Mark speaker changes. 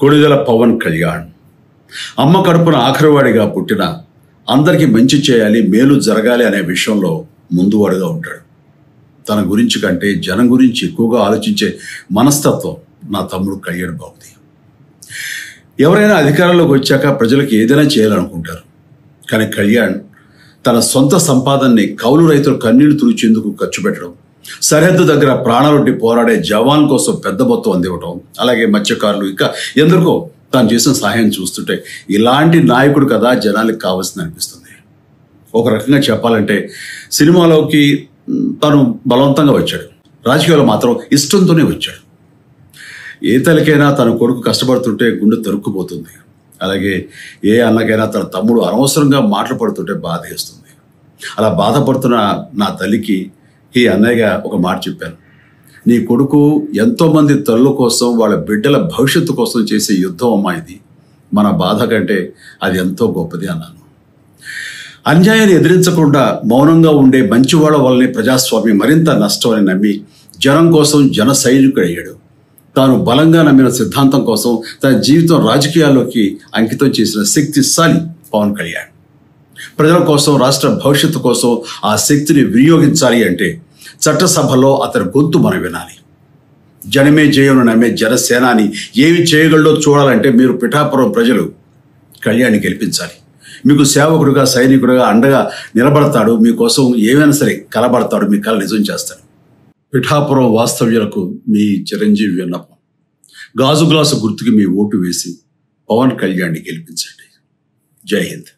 Speaker 1: కొణిదెల పవన్ కళ్యాణ్ అమ్మ కడుపున ఆఖరివాడిగా పుట్టిన అందరికీ మంచి చేయాలి, మేలు జరగాలి అనే విషయంలో ముందువాడుగా ఉంటాడు. తన గురించి కంటే జనం గురించి ఎక్కువగా ఆలోచించే మనస్తత్వం నా తమ్ముడు కళ్యాణ్ బాబుది. ఎవరైనా అధికారంలోకి వచ్చాక ప్రజలకు ఏదైనా చేయాలనుకుంటారు. కానీ కళ్యాణ్ తన సొంత సంపాదనని కౌలు రైతులు కన్నీళ్లు తుడిచేందుకు ఖర్చు పెట్టడం, సరిహద్దు దగ్గర ప్రాణాలొడ్డి పోరాడే జవాన్ కోసం పెద్ద మొత్తం అందివ్వటం, అలాగే మత్స్యకారులు ఇంకా ఎందరికో తాను చేసిన సహాయం చూస్తుంటే ఇలాంటి నాయకుడు కదా జనాలకు కావాల్సింది అనిపిస్తుంది. ఒక రకంగా చెప్పాలంటే సినిమాలోకి తను బలవంతంగా వచ్చాడు, రాజకీయాల్లో మాత్రం ఇష్టంతోనే వచ్చాడు. ఏ తల్లికైనా తన కొడుకు కష్టపడుతుంటే గుండె తరుక్కుపోతుంది. అలాగే ఏ అన్నకైనా తన తమ్ముడు అనవసరంగా మాటలు పడుతుంటే బాధేస్తుంది. అలా బాధపడుతున్న నా తల్లికి ఈ అన్నయ్యగా ఒక మాట చెప్పాను. నీ కొడుకు ఎంతోమంది తల్లుల కోసం, వాళ్ళ బిడ్డల భవిష్యత్తు కోసం చేసే యుద్ధం అమ్మా ఇది. మన బాధ కంటే అది ఎంతో గొప్పది అన్నాను. అన్యాయాన్ని ఎదిరించకుండా మౌనంగా ఉండే మంచివాళ్ల వల్లనే ప్రజాస్వామ్యం మరింత నష్టం అని నమ్మి జనం కోసం జన సైనికుడయ్యాడు. తాను బలంగా నమ్మిన సిద్ధాంతం కోసం తన జీవితం రాజకీయాల్లోకి అంకితం చేసిన శక్తిశాలి పవన్ కళ్యాణ్. ప్రజల కోసం, రాష్ట్ర భవిష్యత్తు కోసం ఆ శక్తిని వినియోగించాలి అంటే చట్టసభలో అతని గొంతు మనం వినాలి. జనమే జయను నమ్మే జనసేనాని ఏమి చేయగలడో చూడాలంటే మీరు పిఠాపురం ప్రజలు కళ్యాణ్ని గెలిపించాలి. మీకు సేవకుడుగా, సైనికుడుగా అండగా నిలబడతాడు. మీకోసం ఏమైనా సరే కలబడతాడు, మీ కళ నిజం చేస్తాడు. పిఠాపురం వాస్తవ్యులకు మీ చిరంజీవి విన్నపం, గాజు గ్లాసు గుర్తుకి మీ ఓటు వేసి పవన్ కళ్యాణ్ని గెలిపించండి. జై హింద్.